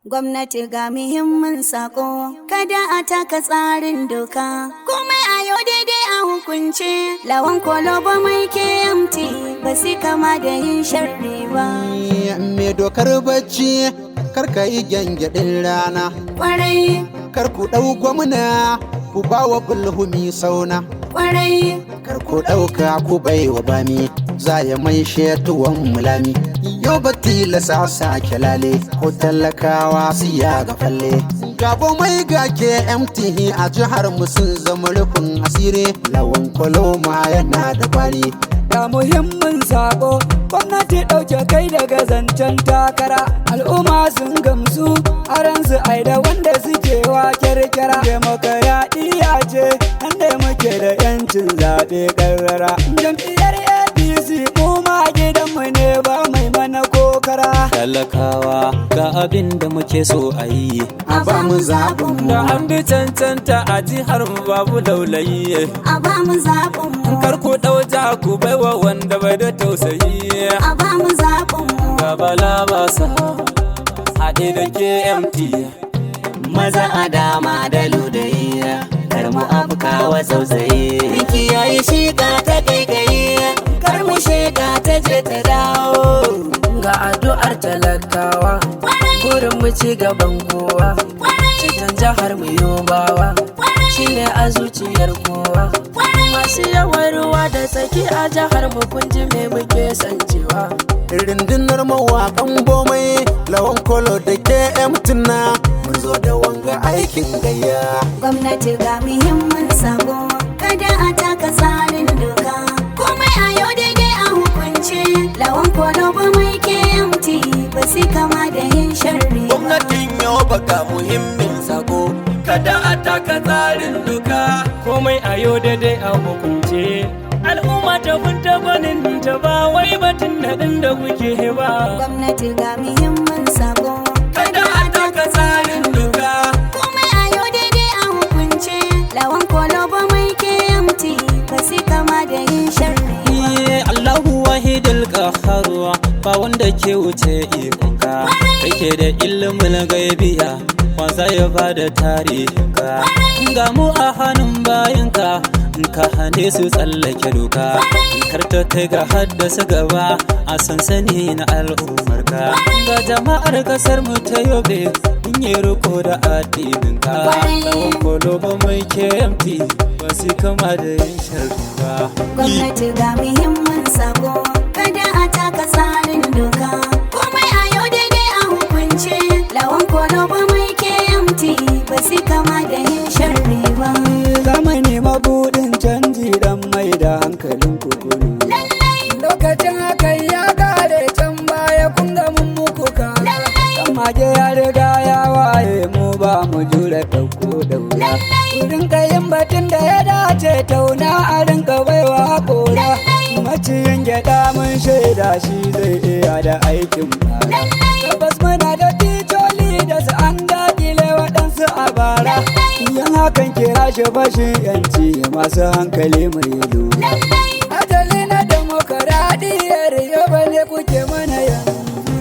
Gwamnati ga muhimmin sako, kada a taka tsarin doka. Komai a yau daidai a hukunce, lawan kwaloba mai KMT ba su kama da yin sharri ba. Me dokar bacci, karka yi gyangyaɗin rana. Kwarai. Kar ku ɗau gwamna, ku ba wa bulhumi sauna. Kwarai. Kar ku ɗauka ku bai wa bami, za ya mai tuwon mulami. Yau ba tilasa sake lale, ko talakawa su ya ga falle. Ga Bomai ga KMT a jihar mu sun zama rufin asiri, lawan kwaloma yana da kwari. Ga muhimmin sako, gwamnati ɗauke kai daga zancen takara. Al'umma sun gamsu, aransu ai da wanda suke wa kyarkyara. Demokaradiyya ce, inda muke da 'yancin zaɓe ƙarrara. Jam'iyyar APC mu ma gidanmu ne ba mai mana kokara. Talakawa ga abin da muke so a yi, A ba mu zaɓin mu. da an bi cancanta a jihar mu babu laulayi. A ba mu zaɓin mu. Kar ku ɗauja ku baiwa wanda bai da tausayi. A ba mu zaɓin mu. Ga bala ba sa haɗe da KMT, maza a dama da ludayi, kar mu afka wa tsautsayi. Miki yayi shiga ta gaigayi, kar mu shiga ta je ta dawo. Ga addu'ar talakawa, burin mu ci gaban kowa. Cikin jihar mu Yobawa, shine a zuciyar kowa. Masu yawan ruwa da tsaki a jihar mu kun ji me muke san cewa. Rundunar mawakan Bomai, lawan kolo da KMT na mun zo da wanga aikin gayya. Gwamnati ga muhimmin sako, kada a taka tsarin doka. Komai a yau daidai a hukunce, lawan kwaloba mai KMT ba su kama da yin sharri ba. Gwamnatin yau baka muhimmin sako, kada a taka tsarin doka. komai a yau daidai a hukunce. Al'umma ta funta gwanin ta ba wai batun naɗin da kuke ba. Gwamnati ga muhimmin sako, Kada a taka tsarin doka. komai a yau daidai a hukunce, lawan kwaloba mai KMT ba su kama da yin sharri ba. Allahu wahidul qahhar, ba wanda ke wuce ikonka. Kake da ilimin gaibiya, wanda ya bada tarihinka. Ga mu a hannun bayinka, ka hane su tsallake doka. Kar ta kai ga haddasa gaba a sansani na al'ummarka. Ga jama'ar kasar mu ta yobe, in yi riko da addininka. Lawan kwaloba mai KMT ba su kama da yin sharri ba. Gwamnati ga muhimmin sako, kada a taka tsarin doka. Komai a yau daidai a hukunce, lawan kwaloba mai KMT ba su kama da yin sharri ba. Zamani mabuɗin canji dan mai da hankalin kukuru. Lokacin hakan ya kare can baya kun ga mun muku kama. Kan mage ya riga ya waye mu ba mu jure ɗauko da wuya. Wurin kayin batun da ya dace tauna a rinka baiwa kora. Maciyin gyaɗa mun shaida shi zai iya da aikin bara. Tabbas muna da titoli da su an dakile waɗansu a bara. Yan hakan kira shi bashin yanci masu hankali mai lura. Ajali na demokaradiyyar yau ne kuke mana yanzu.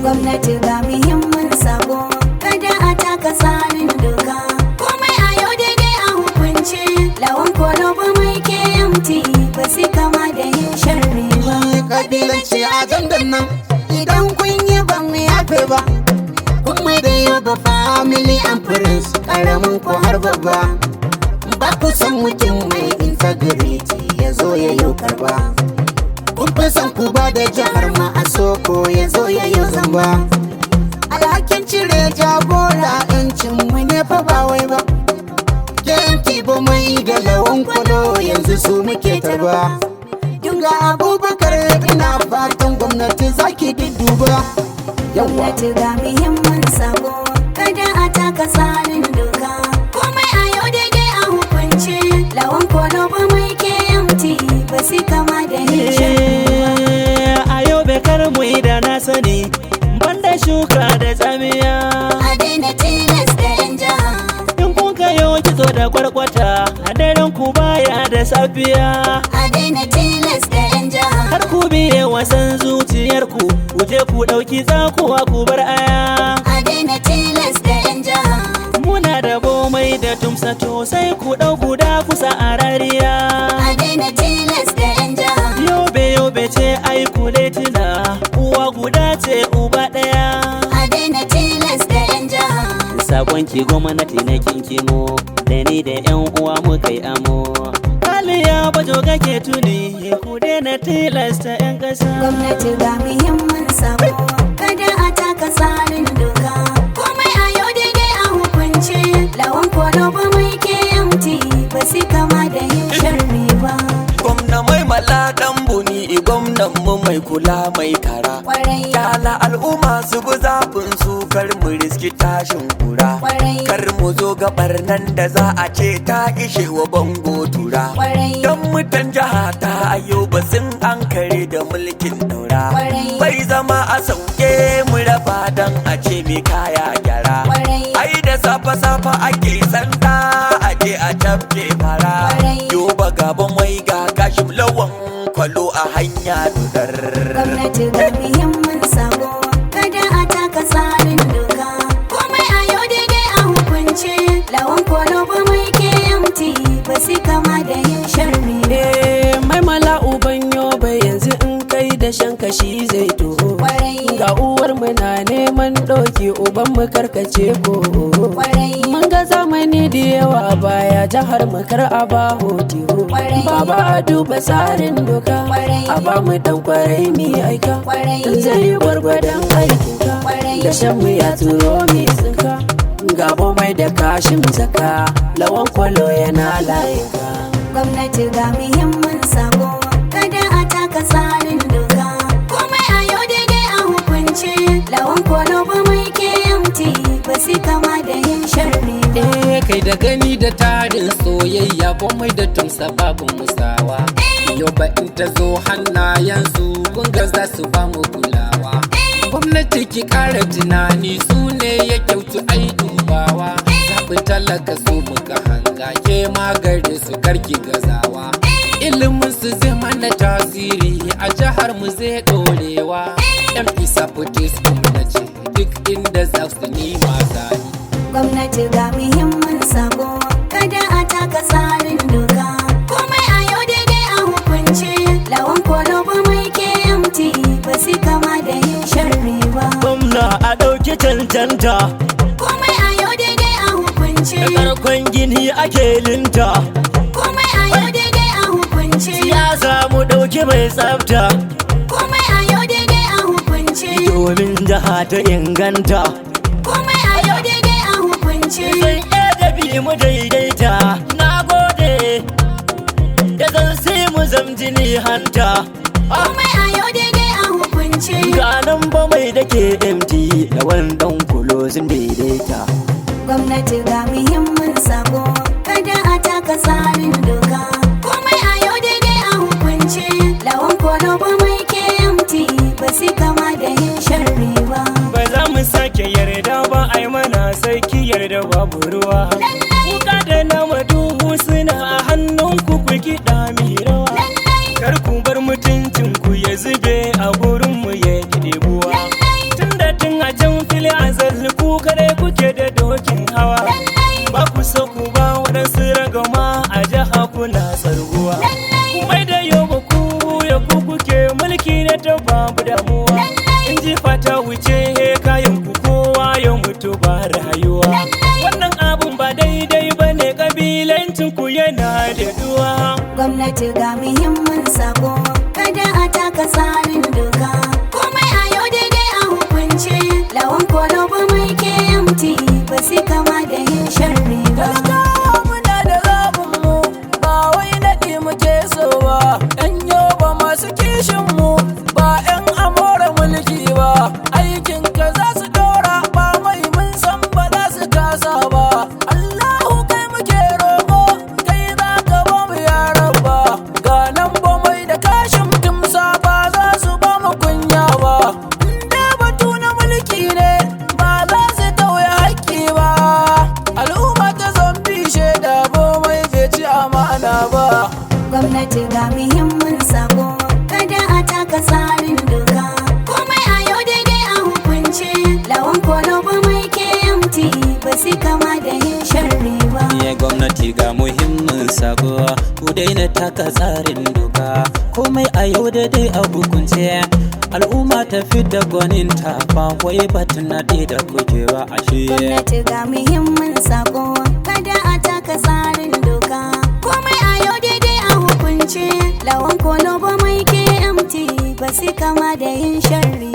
Gwamnati ga muhimmin sako, kada a taka tsarin doka. Komai a yau daidai a hukunce, lawan kwaloba mai KMT ba su kama da yin sharri ba. Kabilanci a jandan nan, idan kun yi ban mu yafe ba. Kun mai da yau ba family and friends, karamin ko har babba. Ba ku san mutum mai integrity ya zo ya yi karba. Kun fi san ku ba da jihar ma a soko ya zo ya yi zamba. Alhakin cire jagora 'yancin mu ne fa ba wai ba. KMT Bomai da lawan kwalo yanzu su muke tarba. Dunga Abubakar ina fatan gwamnati zaki dudduba. Gwamnati ga muhimmin sako, kada a taka tsarin doka. Komai a yau daidai a hukunce, lawan kwaloba mai KMT ba su kama da yin sharri ba. A yau bekar mu da na sani, banda shuka da tsamiya. A daina tilas da 'yan jiha. In kun kayo kitso da kwarkwata, a daren ku baya da safiya. A daina tilas da 'yan jiha. Har ku biye wasan zuciyarku, ku je ku ɗauki tsakuwa ku bar aya. A daina tilas da da tumsa to sai ku ɗau guda kusa a rariya. A daina tilas da 'yan jiha. Yobe ce ai kuletina, uwa guda ce uba ɗaya. A daina tilas da 'yan jiha. Sakon ki gwamnati na kinkimo, da ni da 'yan uwa muka yi amo. Aliya bajo kake tuni, ku daina tilasta 'yan ƙasa. Gwamnati ga muhimmin sako, kada a taka tsarin doka. Komai a yau daidai a hukunce, lawan kwaloba mai KMT ba su kama da yin sharri ba. Gwamna mai maladan buni, gwamnan mu mai kula mai kara. Kwarai. Kyala al'umma su bi zafin su, kar mu riski tashin kura. Kwarai. Kar mu zo gabar nan da za a ce ta ishe wa bango tura. Kwarai. Dan mutan jiha ta Ayuba sun ankare da mulkin daura. Kwarai. Bai zama a sauke mu raba dan a ce me kaya gyara. Kwarai. Ai da safa ake santa a je a tafke fara. Kwarai. Yoba gaba mai ga gashin lawan kwalo a hanya dudar. Gwamnati ga muhimmin sako, kada a taka tsarin doka. Komai a yau daidai a hukunce, lawan kwaloba mai KMT ba su kama da yin sharri ba. Mai mala'u ban yobe yanzu in kai da shan kashi zai toho. Kwarai. Ga uwar mu na neman ɗauki uban mu karkace ko. Kwarai. Mun ga zamani da yawa baya jihar mu kar a ba hotiho. Kwarai. Baba a duba tsarin doka, Kwarai. a ba mu dan kwarai mi aika. Kwarai. Zai yi gwargwadon aikinka, Kwarai. da shan mu ya turo mi tsinka. Ga Bomai da kashin zaka, lawan kwalo yana layinka. Gwamnati ga muhimmin sako, kada a taka tsarin doka. Komai a yau daidai a hukunce, lawan kwaloba mai KMT ba su kama da yin sharri ba. Kai da gani da tarin soyayya, Bomai da tumsa babu musawa. Yau ba in ta zo hannayensu, kunga za su ba mu kulawa. Gwamnati ki ƙara tunani, su ne ya kyautu ai dubawa. Zaɓi talaka su muka hanga, ke magare su karki gazawa. Ilimin su zai mana tasiri, a jihar mu zai ɗorewa. Yan isa fitis gwamnati, duk inda za su nima zani. Gwamnati ga muhimmin sako, kada a taka tsarin doka. Komai a yau daidai a hukunce, lawan kwaloba mai KMT ba su kama da yin sharri ba. Gwamna a ɗauki cancanta, Komai a yau daidai a hukunce, da ƙarkon gini ake linta. komai a yau daidai a hukunce, Ya samu ɗauki mai tsafta, komai a yau daidai a hukunce, domin jiha ta inganta. komai a yau daidai a hukunce, Zan iya da bi mu daidaita, na gode, da zan sai mu zamjini hanta. komai a yau daidai a hukunce. Ganan Bomai da KMT da wannan kulo sun daidaita. Gwamnati ga muhimmin sako, kada a taka tsarin doka. Komai a yau daidai a hukunce, lawan kwaloba mai KMT ba su kama da yin sharri ba. Ba za mu sake yarda ba ai mana sarki yarda babu ruwa. Kuka da nama duhu suna a hannunku ku kiɗa mi rawa. Kar ku bar mutuncin ku ya zube a gurin mu ya kiɗebuwa. Tunda tun a can fili a ku kadai kuke da dokin hawa. Ba ku so ku ba waɗansu ragama a jiha kuna tsarguwa. Kumai da yau ba ku ya ku kuke mulki na ta babu damuwa. In ji fata wuce kayan ku kowa ya mutu ba rayuwa. Wannan abun ba daidai ba ne, kabilancin ku yana da duwa. Gwamnati ga muhimmin sako, kada a taka tsarin doka. Komai a yau daidai a hukunce, lawan kwaloba mai KMT ba su kama da yin sharri ba. Muna da zaɓin mu, ba wai naɗi muke so ba. 'Yan yoba masu kishin mu, ba 'yan amora mulki ba. Aikin ka za su ɗora, ba mai mun san ba za su kasa ba. Allahu kai muke roƙo, kai za ka ba mu yaran ba. Ga nan Bomai da kashin tumsa ba za su ba mu kunya daina taka tsarin doka, komai a yau da dai a hukunce. Al'umma ta fidda gwaninta ba wai batun naɗe da kuke ba ashe. Gwamnati ga muhimmin sako, kada a taka tsarin doka, komai a yau daidai a hukunce. Lawan kolo ba mai KMT ba su kama da yin sharri